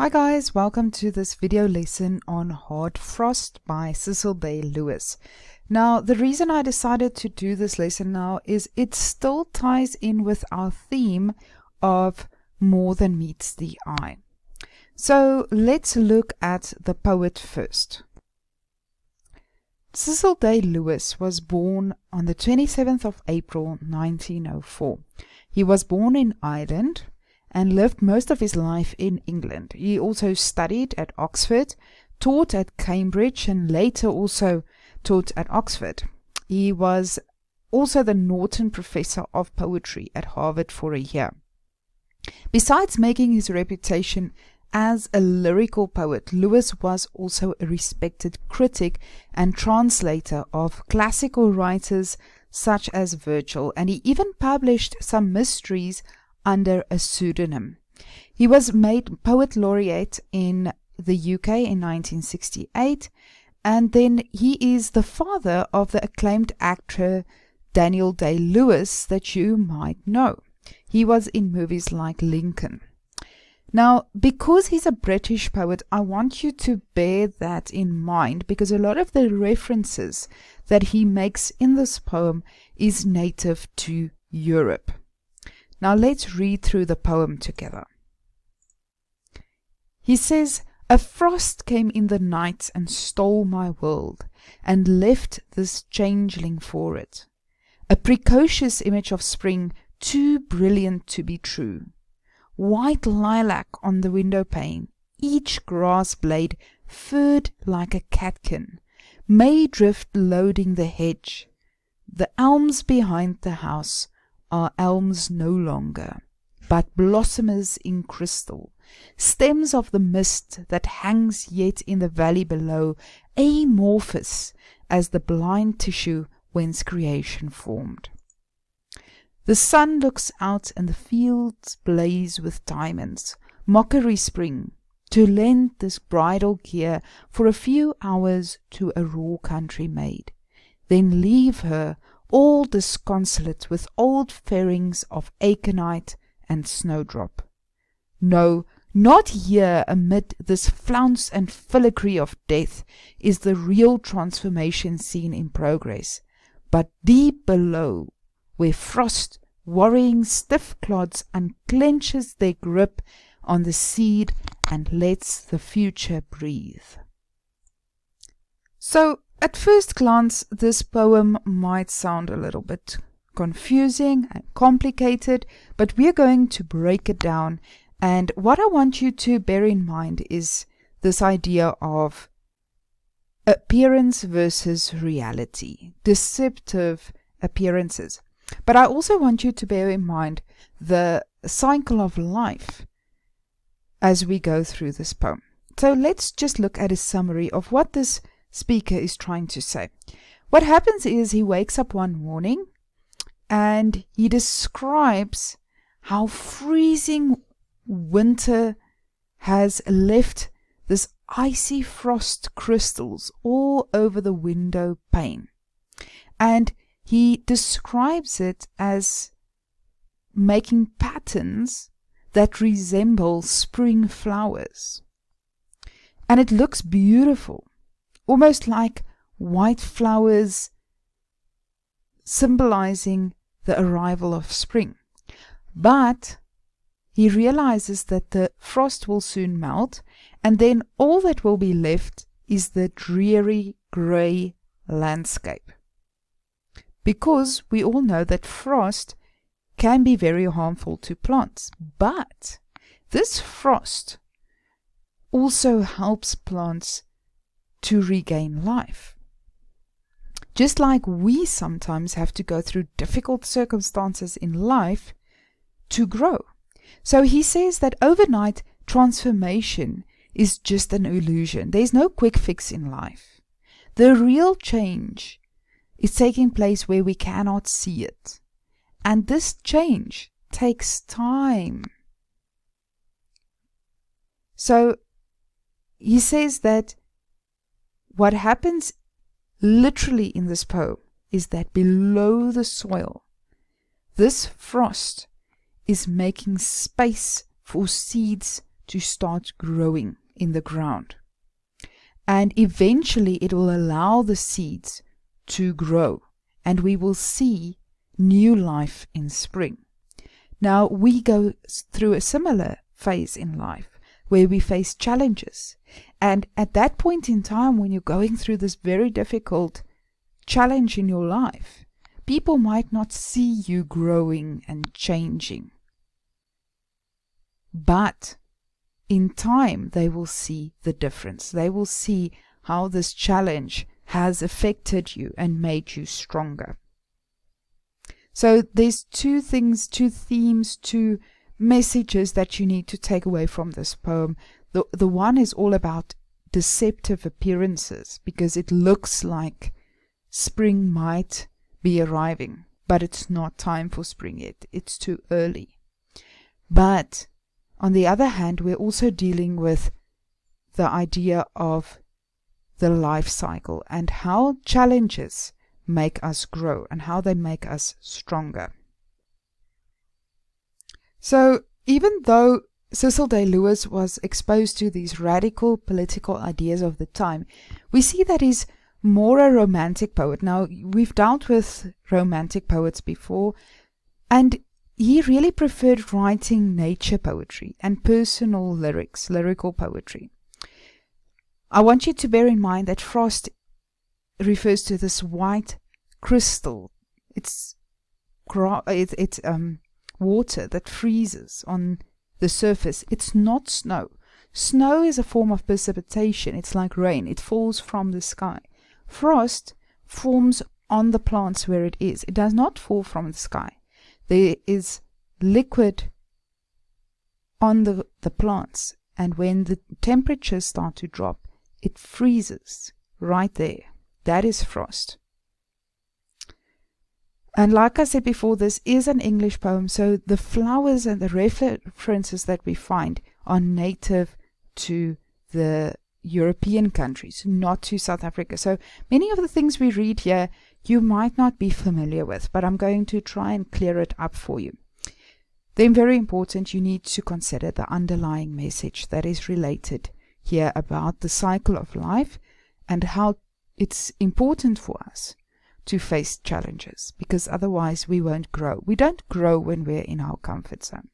Hi guys, welcome to this video lesson on Hard Frost by Cecil Lewis. Now, the reason I decided to do this lesson now is it still ties in with our theme of more than meets the eye. So let's look at the poet first. Cecil Lewis was born on the 27th of April 1904. He was born in Ireland and lived most of his life in England. He also studied at Oxford, taught at Cambridge, and later also taught at Oxford. He was also the Norton Professor of Poetry at Harvard for a year. Besides making his reputation as a lyrical poet, Lewis was also a respected critic and translator of classical writers such as Virgil, and he even published some mysteries under a pseudonym. He was made Poet Laureate in the UK in 1968, and then he is the father of the acclaimed actor Daniel Day-Lewis that you might know. He was in movies like Lincoln. Now, because he's a British poet, I want you to bear that in mind, because a lot of the references that he makes in this poem is native to Europe. Now let's read through the poem together. He says, "A frost came in the night and stole my world, and left this changeling for it. A precocious image of spring, too brilliant to be true. White lilac on the window pane, each grass blade furred like a catkin, May drift loading the hedge. The elms behind the house are elms no longer, but blossomers in crystal, stems of the mist that hangs yet in the valley below, amorphous as the blind tissue whence creation formed. The sun looks out and the fields blaze with diamonds, mockery spring, to lend this bridal gear for a few hours to a raw country maid, then leave her all disconsolate with old fairings of aconite and snowdrop. No, not here amid this flounce and filigree of death is the real transformation seen in progress, but deep below, where frost, worrying stiff clods, unclenches their grip on the seed and lets the future breathe." So, at first glance, this poem might sound a little bit confusing and complicated, but we're going to break it down. And what I want you to bear in mind is this idea of appearance versus reality, deceptive appearances. But I also want you to bear in mind the cycle of life as we go through this poem. So let's just look at a summary of what this speaker is trying to say. What happens is he wakes up one morning and he describes how freezing winter has left this icy frost crystals all over the window pane. And he describes it as making patterns that resemble spring flowers. And it looks beautiful, almost like white flowers symbolizing the arrival of spring. But he realizes that the frost will soon melt, and then all that will be left is the dreary grey landscape. Because we all know that frost can be very harmful to plants, but this frost also helps plants to regain life. Just like we sometimes have to go through difficult circumstances in life to grow. So he says that overnight transformation is just an illusion. There's no quick fix in life. The real change is taking place where we cannot see it. And this change takes time. So he says that what happens literally in this poem is that below the soil, this frost is making space for seeds to start growing in the ground. And eventually it will allow the seeds to grow, and we will see new life in spring. Now, we go through a similar phase in life where we face challenges. And at that point in time, when you're going through this very difficult challenge in your life, people might not see you growing and changing. But in time, they will see the difference. They will see how this challenge has affected you and made you stronger. So there's two things, two themes, two messages that you need to take away from this poem. The one is all about deceptive appearances, because it looks like spring might be arriving, but it's not time for spring yet. It's too early. But on the other hand, we're also dealing with the idea of the life cycle and how challenges make us grow and how they make us stronger. So even though Cecil Day-Lewis was exposed to these radical political ideas of the time, we see that he's more a romantic poet. Now, we've dealt with romantic poets before, and he really preferred writing nature poetry and personal lyrics, lyrical poetry. I want you to bear in mind that frost refers to this white crystal. It's water that freezes on the surface. It's not snow. Snow is a form of precipitation. It's like rain. It falls from the sky. Frost forms on the plants where it is. It does not fall from the sky. There is liquid on the plants, and when the temperatures start to drop, it freezes right there. That is frost. And like I said before, this is an English poem, so the flowers and the references that we find are native to the European countries, not to South Africa. So many of the things we read here, you might not be familiar with, but I'm going to try and clear it up for you. Then, very important, you need to consider the underlying message that is related here about the cycle of life and how it's important for us to face challenges, because otherwise we won't grow. We don't grow when we're in our comfort zone.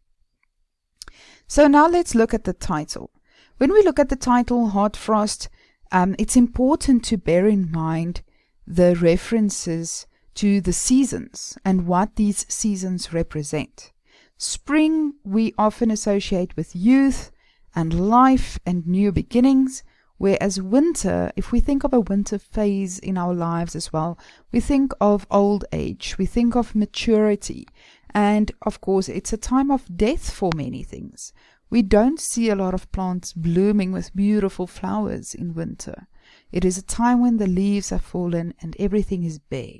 So now let's look at the title. When we look at the title, Hard Frost, it's important to bear in mind the references to the seasons and what these seasons represent. Spring we often associate with youth and life and new beginnings, whereas winter, if we think of a winter phase in our lives as well, we think of old age, we think of maturity, and of course it's a time of death for many things. We don't see a lot of plants blooming with beautiful flowers in winter. It is a time when the leaves have fallen and everything is bare.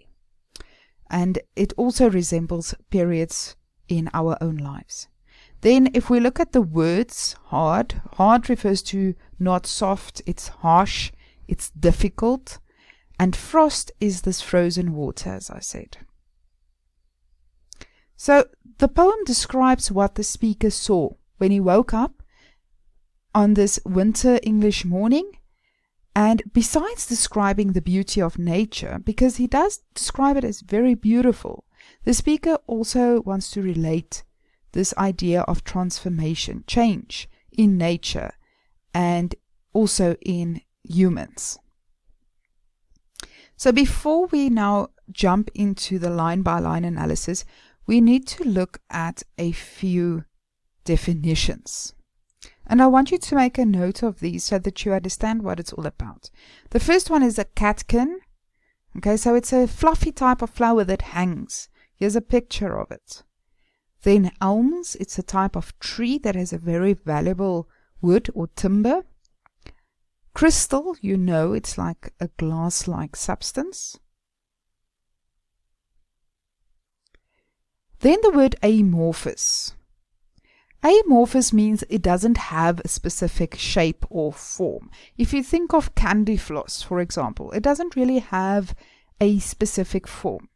And it also resembles periods in our own lives. Then if we look at the words, hard refers to not soft, it's harsh, it's difficult, and frost is this frozen water, as I said. So the poem describes what the speaker saw when he woke up on this winter English morning, and besides describing the beauty of nature, because he does describe it as very beautiful, the speaker also wants to relate this idea of transformation, change in nature and also in humans. So before we now jump into the line-by-line analysis, we need to look at a few definitions. And I want you to make a note of these so that you understand what it's all about. The first one is a catkin. Okay, so it's a fluffy type of flower that hangs. Here's a picture of it. Then elms, it's a type of tree that has a very valuable wood or timber. Crystal, you know, it's like a glass-like substance. Then the word amorphous. Amorphous means it doesn't have a specific shape or form. If you think of candy floss, for example, it doesn't really have a specific form.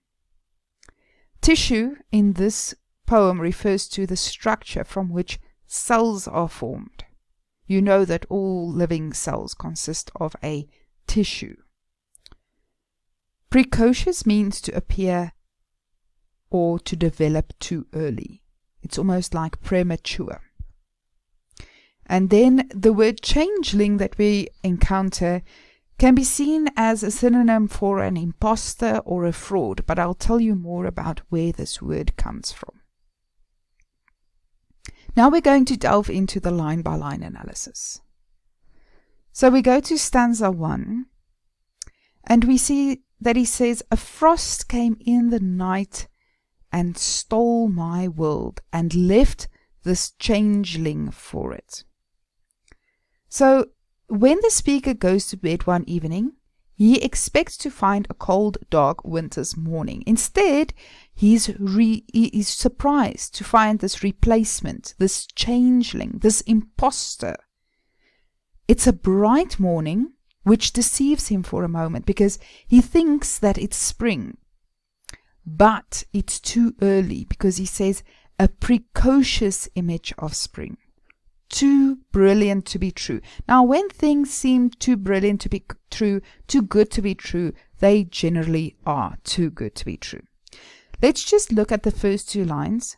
Tissue in this poem refers to the structure from which cells are formed. you know that all living cells consist of a tissue. Precocious means to appear or to develop too early. It's almost like premature. And then the word changeling that we encounter can be seen as a synonym for an imposter or a fraud, but I'll tell you more about where this word comes from. Now we're going to delve into the line-by-line analysis. So we go to stanza 1, and we see that he says, "A frost came in the night and stole my world, and left this changeling for it." So when the speaker goes to bed one evening, he expects to find a cold, dark winter's morning. Instead, he is surprised to find this replacement, this changeling, this imposter. It's a bright morning, which deceives him for a moment because he thinks that it's spring. But it's too early because he says a precocious image of spring. Too brilliant to be true. Now, when things seem too brilliant to be true, too good to be true, they generally are too good to be true. Let's just look at the first two lines.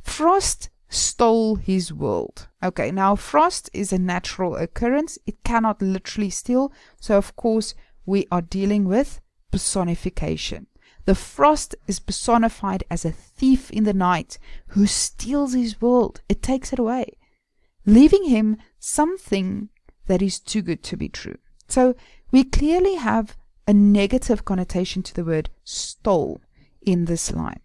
Frost stole his world. Okay, now frost is a natural occurrence. It cannot literally steal. So, of course, we are dealing with personification. The frost is personified as a thief in the night who steals his world. It takes it away, leaving him something that is too good to be true. So we clearly have a negative connotation to the word stole in this line.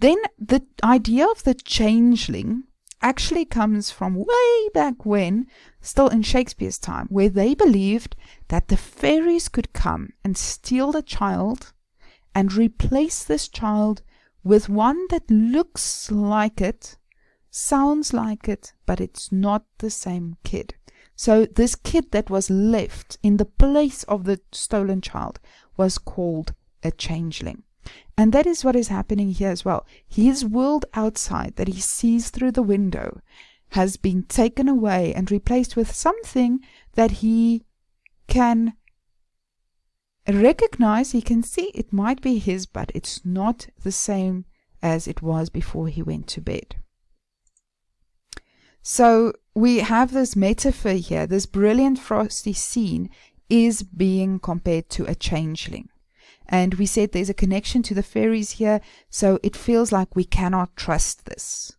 Then the idea of the changeling actually comes from way back when, still in Shakespeare's time, where they believed that the fairies could come and steal the child and replace this child with one that looks like it, sounds like it, but it's not the same kid. So this kid that was left in the place of the stolen child was called a changeling. And that is what is happening here as well. His world outside that he sees through the window has been taken away and replaced with something that he can recognize. He can see it might be his, but it's not the same as it was before he went to bed. So we have this metaphor here. This brilliant frosty scene is being compared to a changeling. And we said there's a connection to the fairies here, so it feels like we cannot trust this.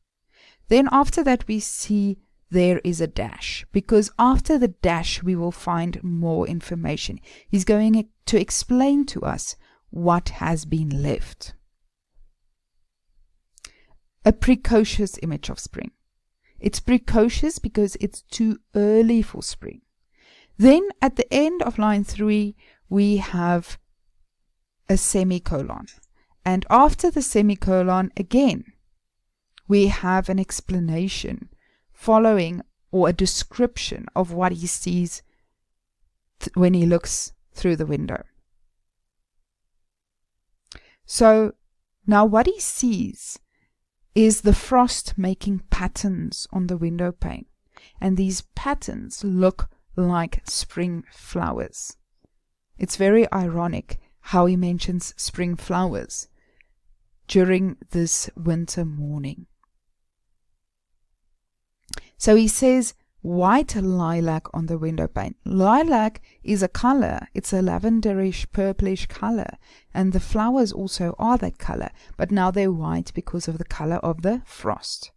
Then after that we see there is a dash, because after the dash we will find more information. He's going to explain to us what has been left. A precocious image of spring. It's precocious because it's too early for spring. Then at the end of line 3 we have a semicolon, and after the semicolon again we have an explanation following, or a description of what he sees when he looks through the window. So now what he sees is the frost making patterns on the window pane, and these patterns look like spring flowers. It's very ironic how he mentions spring flowers during this winter morning. So he says white lilac on the window pane. Lilac is a color. It's a lavenderish, purplish color, and the flowers also are that color, but now they're white because of the color of the frost.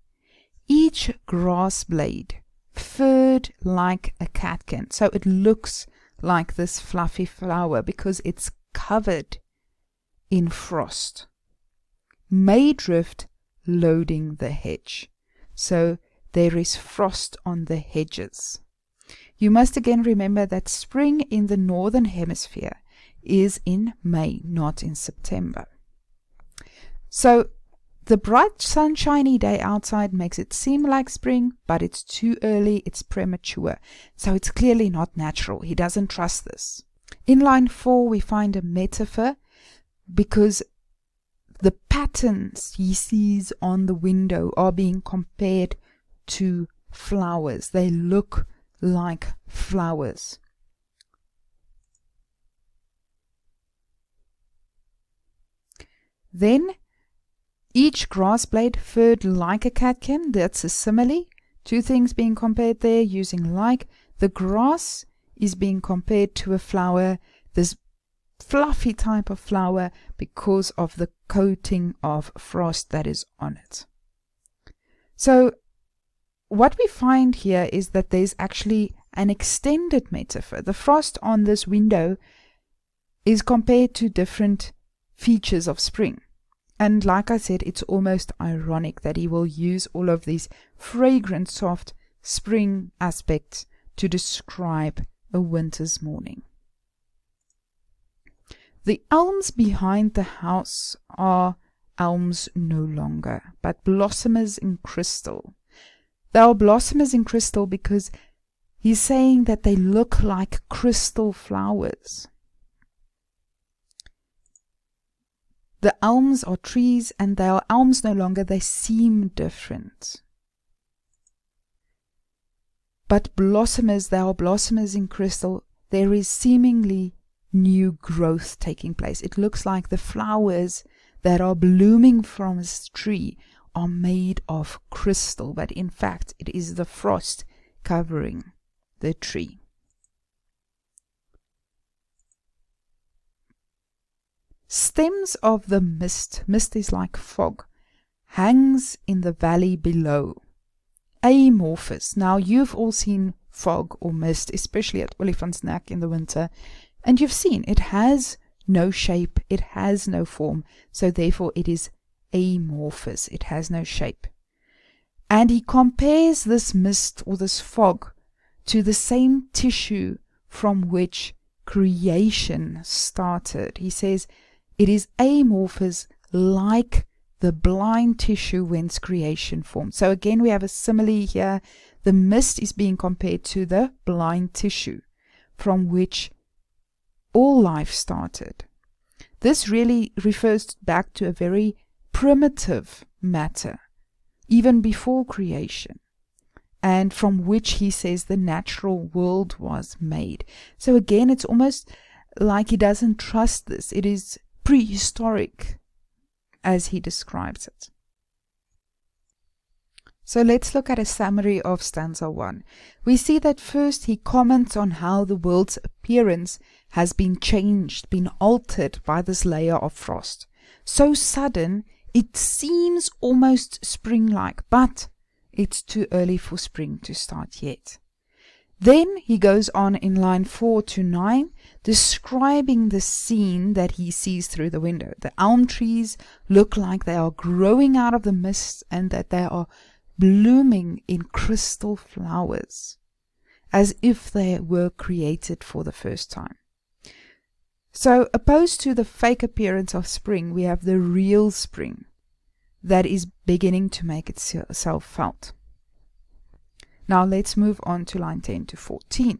Each grass blade furred like a catkin, so it looks like this fluffy flower because it's covered in frost. Maydrift loading the hedge. So there is frost on the hedges. You must again remember that spring in the northern hemisphere is in May, not in September. So the bright sunshiny day outside makes it seem like spring, but it's too early, it's premature. So it's clearly not natural. He doesn't trust this. In line 4 we find a metaphor because the patterns he sees on the window are being compared to flowers. They look like flowers. Then each grass blade furred like a catkin. That's a simile. Two things being compared there using like. The grass is being compared to a flower, this fluffy type of flower, because of the coating of frost that is on it. So what we find here is that there's actually an extended metaphor. The frost on this window is compared to different features of spring. And like I said, it's almost ironic that he will use all of these fragrant, soft spring aspects to describe a winter's morning. The elms behind the house are elms no longer, but blossomers in crystal. They are blossomers in crystal because he's saying that they look like crystal flowers. The elms are trees, and they are elms no longer. They seem different. But blossomers, they are blossomers in crystal. There is seemingly new growth taking place. It looks like the flowers that are blooming from this tree are made of crystal, but in fact it is the frost covering the tree. Stems of the mist is like fog, hangs in the valley below. Amorphous. Now you've all seen fog or mist, especially at Olifantsneck in the winter, and you've seen it has no shape, it has no form, so therefore it is amorphous, it has no shape. And he compares this mist or this fog to the same tissue from which creation started. He says it is amorphous like the blind tissue whence creation formed. So again we have a simile here. The mist is being compared to the blind tissue from which all life started. This really refers back to a very primitive matter, even before creation, and from which he says the natural world was made. So again, it's almost like he doesn't trust this. It is prehistoric as he describes it. So let's look at a summary of stanza 1. We see that first he comments on how the world's appearance has been changed, been altered by this layer of frost. So sudden, it seems almost spring-like, but it's too early for spring to start yet. Then he goes on in line 4 to 9, describing the scene that he sees through the window. The elm trees look like they are growing out of the mist and that they are blooming in crystal flowers, as if they were created for the first time. So, opposed to the fake appearance of spring, we have the real spring that is beginning to make itself felt. Now let's move on to line 10 to 14.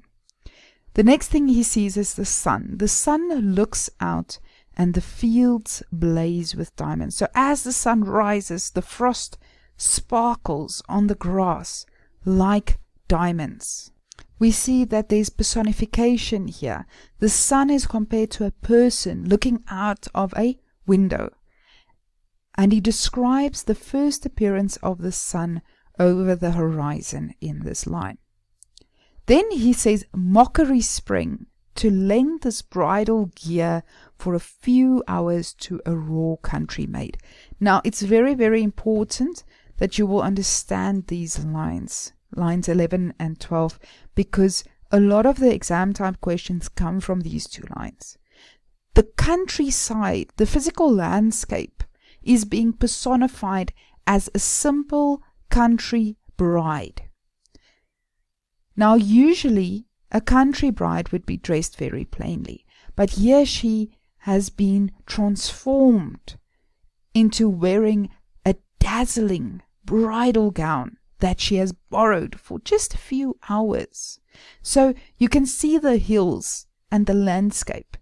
The next thing he sees is the sun. The sun looks out and the fields blaze with diamonds. So as the sun rises, the frost sparkles on the grass like diamonds. We see that there's personification here. The sun is compared to a person looking out of a window. And he describes the first appearance of the sun over the horizon in this line. Then he says, mockery spring, to lend this bridal gear for a few hours to a raw country maid. Now, it's very, very important that you will understand these lines 11 and 12, because a lot of the exam type questions come from these two lines. The countryside, the physical landscape, is being personified as a simple country bride. Now, usually a country bride would be dressed very plainly, but here she has been transformed into wearing a dazzling bridal gown that she has borrowed for just a few hours. So you can see the hills and the landscape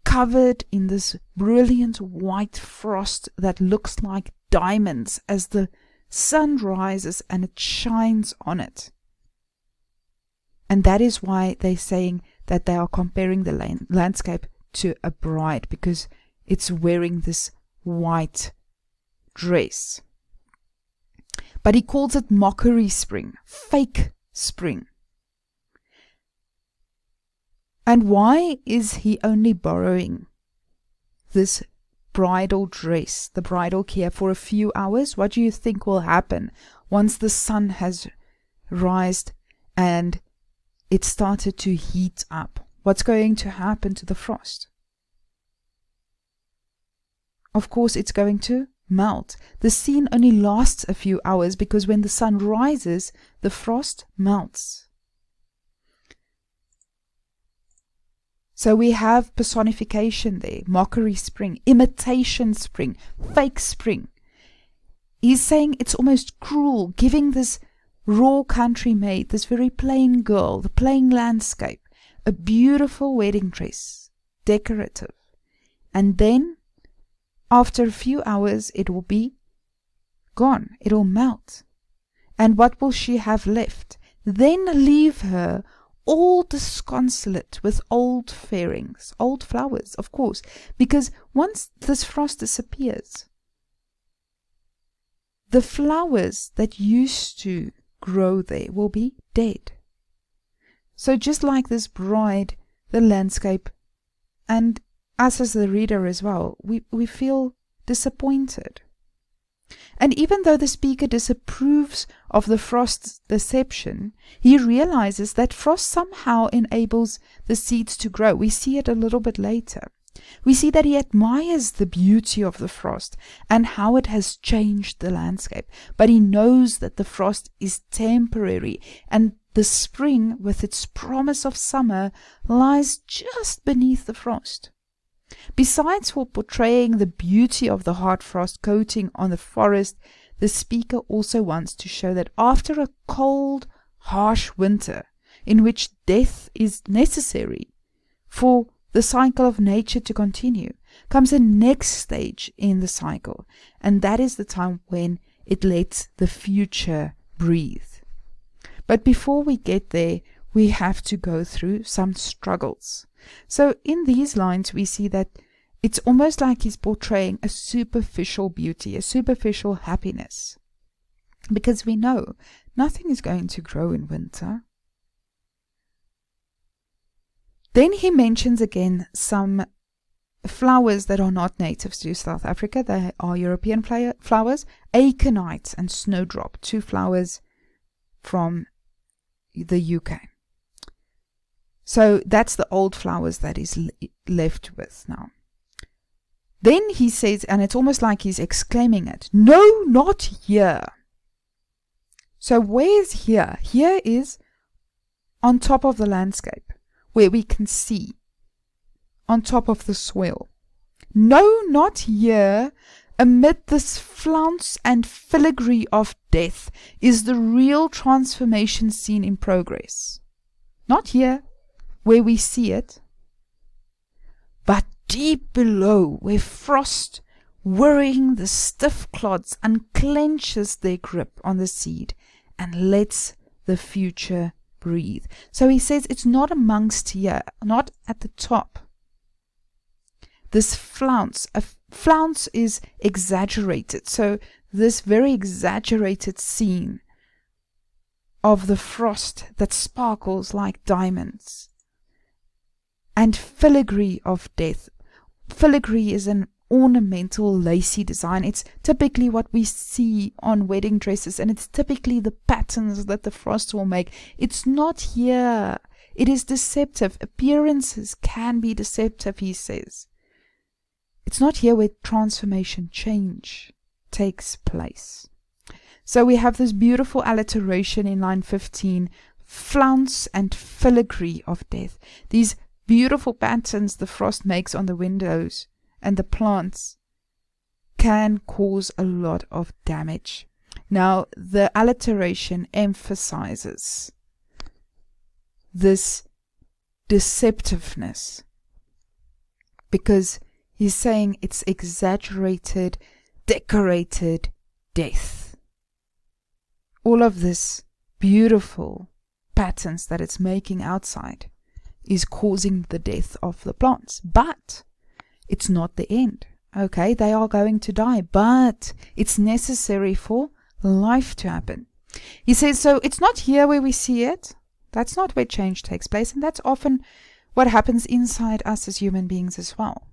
covered in this brilliant white frost that looks like diamonds as the sun rises and it shines on it. And that is why they're saying that they are comparing the landscape to a bride, because it's wearing this white dress. But he calls it mockery spring, fake spring. And why is he only borrowing this bridal dress, the bridal gear, for a few hours? What do you think will happen once the sun has risen and it started to heat up? What's going to happen to the frost? Of course, it's going to melt. The scene only lasts a few hours because when the sun rises, the frost melts. So we have personification there, mockery spring, imitation spring, fake spring. He's saying it's almost cruel, giving this raw country maid, this very plain girl, the plain landscape, a beautiful wedding dress, decorative. And then, after a few hours, it will be gone. It will melt. And what will she have left? Then leave her all disconsolate with old fairings, old flowers, of course, because once this frost disappears, the flowers that used to grow there will be dead. So just like this bride, the landscape, and us as the reader as well, we feel disappointed. And even though the speaker disapproves of the frost's deception, he realizes that frost somehow enables the seeds to grow. We see it a little bit later. We see that he admires the beauty of the frost and how it has changed the landscape. But he knows that the frost is temporary, and the spring, with its promise of summer, lies just beneath the frost. Besides for portraying the beauty of the hard frost coating on the forest, the speaker also wants to show that after a cold, harsh winter, in which death is necessary for the cycle of nature to continue, comes a next stage in the cycle, and that is the time when it lets the future breathe. But before we get there, we have to go through some struggles. So in these lines, we see that it's almost like he's portraying a superficial beauty, a superficial happiness. Because we know nothing is going to grow in winter. Then he mentions again some flowers that are not native to South Africa. They are European flowers, aconite and snowdrop, two flowers from the UK. So that's the old flowers that is left with now. Then he says, and it's almost like he's exclaiming it, "No, not here." So where's here? Here is on top of the landscape, where we can see, on top of the swell. No, not here. Amid this flounce and filigree of death is the real transformation scene in progress. Not here, where we see it, but deep below, where frost, worrying the stiff clods, unclenches their grip on the seed and lets the future breathe. So he says it's not amongst here, not at the top. This flounce, a flounce is exaggerated. So this very exaggerated scene of the frost that sparkles like diamonds, and filigree of death. Filigree is an ornamental lacy design. It's typically what we see on wedding dresses, and it's typically the patterns that the frost will make. It's not here. It is deceptive. Appearances can be deceptive, he says. It's not here where transformation, change takes place. So we have this beautiful alliteration in line 15, flounce and filigree of death. These beautiful patterns the frost makes on the windows and the plants can cause a lot of damage. Now, the alliteration emphasizes this deceptiveness because he's saying it's exaggerated, decorated death. all of this beautiful patterns that it's making outside is causing the death of the plants. But it's not the end. Okay, they are going to die, but it's necessary for life to happen. He says, so it's not here where we see it. That's not where change takes place, and that's often what happens inside us as human beings as well.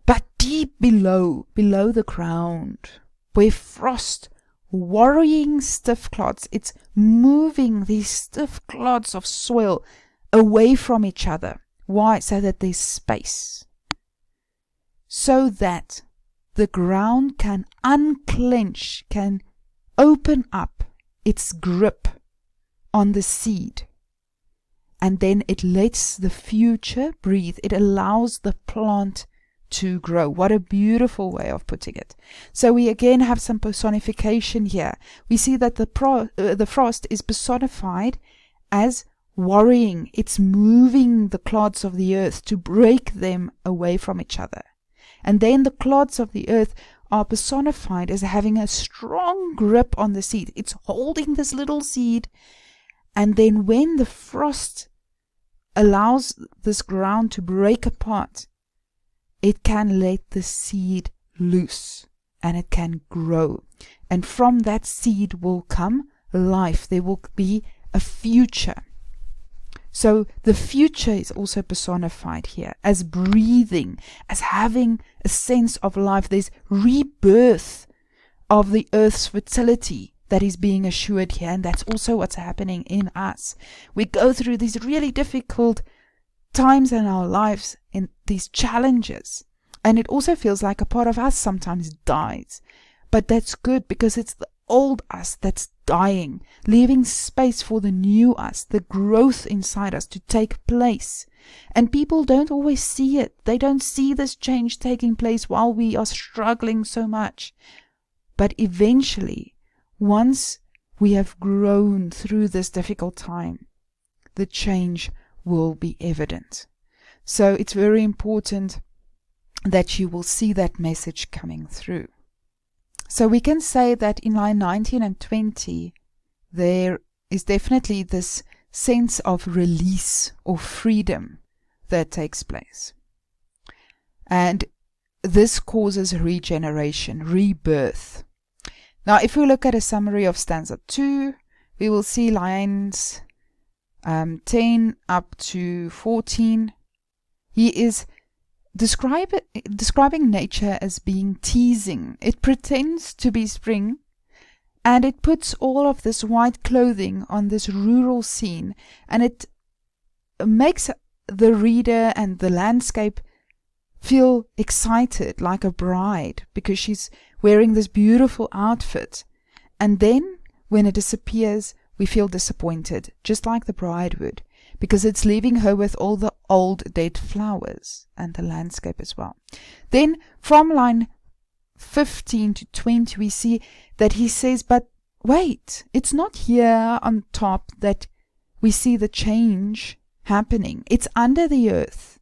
But deep below the ground, where frost, worrying stiff clods, it's moving these stiff clods of soil away from each other. Why? So that there's space. So that the ground can unclench, can open up its grip on the seed. And then it lets the future breathe. It allows the plant to grow. What a beautiful way of putting it. So we again have some personification here. We see that the frost is personified as worrying. It's moving the clods of the earth to break them away from each other. And then the clods of the earth are personified as having a strong grip on the seed. It's holding this little seed, and then when the frost allows this ground to break apart, it can let the seed loose and it can grow. And from that seed will come life. There will be a future. So the future is also personified here as breathing, as having a sense of life. There's rebirth of the earth's fertility that is being assured here, and that's also what's happening in us. We go through these really difficult times in our lives, in these challenges, and it also feels like a part of us sometimes dies. But that's good, because it's the old us that's dying, leaving space for the new us, the growth inside us to take place. And people don't always see it. They don't see this change taking place while we are struggling so much. But eventually, once we have grown through this difficult time, the change will be evident. So it's very important that you will see that message coming through. So we can say that in line 19 and 20, there is definitely this sense of release or freedom that takes place. And this causes regeneration, rebirth. Now, if we look at a summary of stanza 2, we will see lines 10 up to 14. He is describing nature as being teasing. It pretends to be spring, and it puts all of this white clothing on this rural scene, and it makes the reader and the landscape feel excited like a bride, because she's wearing this beautiful outfit. And then when it disappears, we feel disappointed, just like the bride would, because it's leaving her with all the old dead flowers and the landscape as well. Then from line 15 to 20, we see that he says, but wait, it's not here on top that we see the change happening. It's under the earth,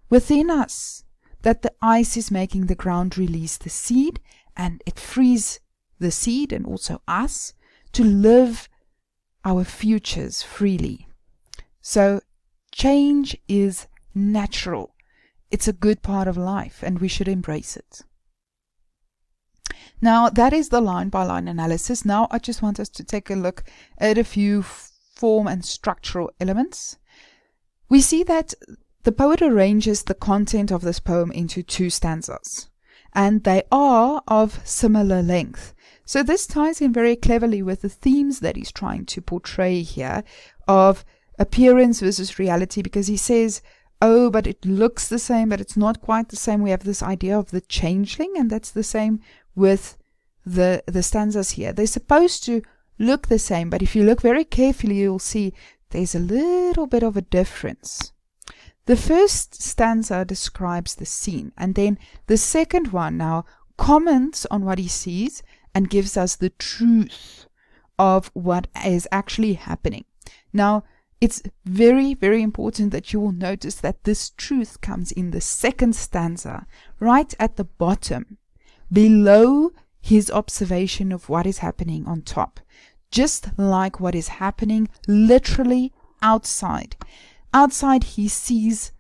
within us, that the ice is making the ground release the seed, and it frees the seed and also us to live our futures freely. So change is natural. It's a good part of life, and we should embrace it. Now, that is the line-by-line analysis. Now, I just want us to take a look at a few form and structural elements. We see that the poet arranges the content of this poem into 2 stanzas, and they are of similar length. So this ties in very cleverly with the themes that he's trying to portray here of appearance versus reality, because he says, oh, but it looks the same, but it's not quite the same. We have this idea of the changeling, and that's the same with the stanzas here. They're supposed to look the same, but if you look very carefully, you'll see there's a little bit of a difference. The first stanza describes the scene, and then the second one now comments on what he sees and gives us the truth of what is actually happening. Now, it's very, very important that you will notice that this truth comes in the second stanza, right at the bottom, below his observation of what is happening on top. just like what is happening literally outside. Outside, he sees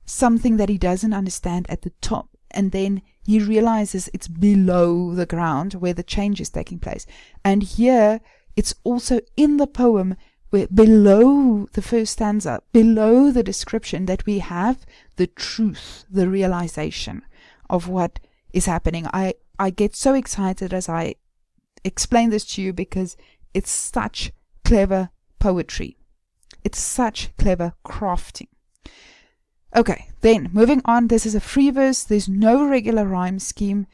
something that he doesn't understand at the top, and then he realizes it's below the ground where the change is taking place. And here, it's also in the poem where below the first stanza, below the description, that we have the truth, the realization of what is happening. I get so excited as I explain this to you because it's such clever poetry. It's such clever crafting. Okay, then moving on, this is a free verse. There's no regular rhyme scheme.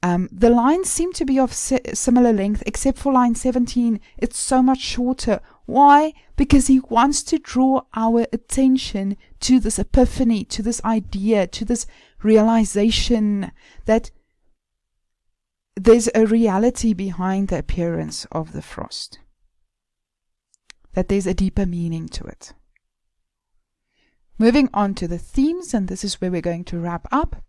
The lines seem to be of similar length, except for line 17. It's so much shorter. Why? Because he wants to draw our attention to this epiphany, to this idea, to this realization that there's a reality behind the appearance of the frost, that there's a deeper meaning to it. Moving on to the themes, and this is where we're going to wrap up.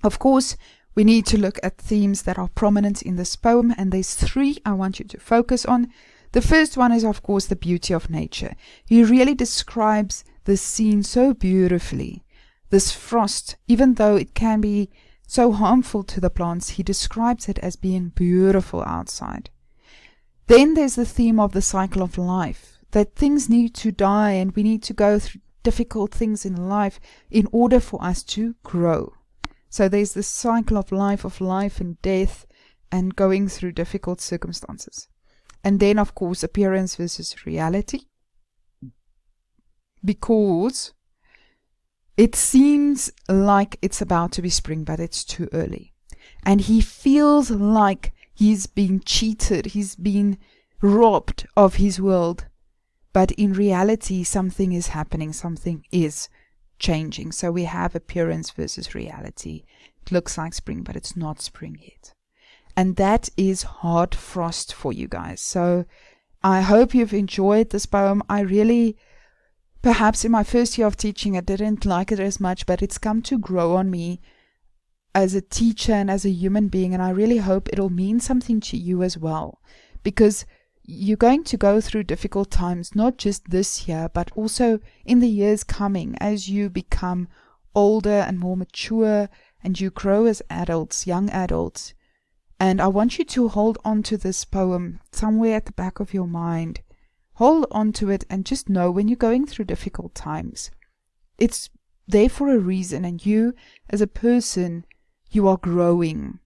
Of course, we need to look at themes that are prominent in this poem, and there's 3 I want you to focus on. The first one is, of course, the beauty of nature. He really describes the scene so beautifully. This frost, even though it can be so harmful to the plants, he describes it as being beautiful outside. Then there's the theme of the cycle of life, that things need to die and we need to go through difficult things in life in order for us to grow. So there's this cycle of life and death, and going through difficult circumstances. And then, of course, appearance versus reality, because it seems like it's about to be spring, but it's too early. And he feels like he's been cheated, he's been robbed of his world. But in reality, something is happening, something is changing. So we have appearance versus reality. It looks like spring, but it's not spring yet. And that is hard frost for you guys. So I hope you've enjoyed this poem. I really, perhaps in my first year of teaching, I didn't like it as much, but it's come to grow on me as a teacher and as a human being. And I really hope it'll mean something to you as well, because you're going to go through difficult times, not just this year, but also in the years coming as you become older and more mature and you grow as adults, young adults. And I want you to hold on to this poem somewhere at the back of your mind. Hold on to it and just know when you're going through difficult times, it's there for a reason, and you as a person, you are growing.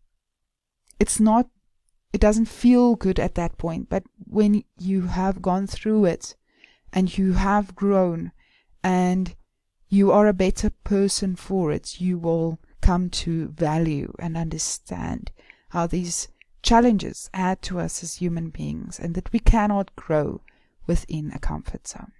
It doesn't feel good at that point, but when you have gone through it and you have grown and you are a better person for it, you will come to value and understand how these challenges add to us as human beings and that we cannot grow within a comfort zone.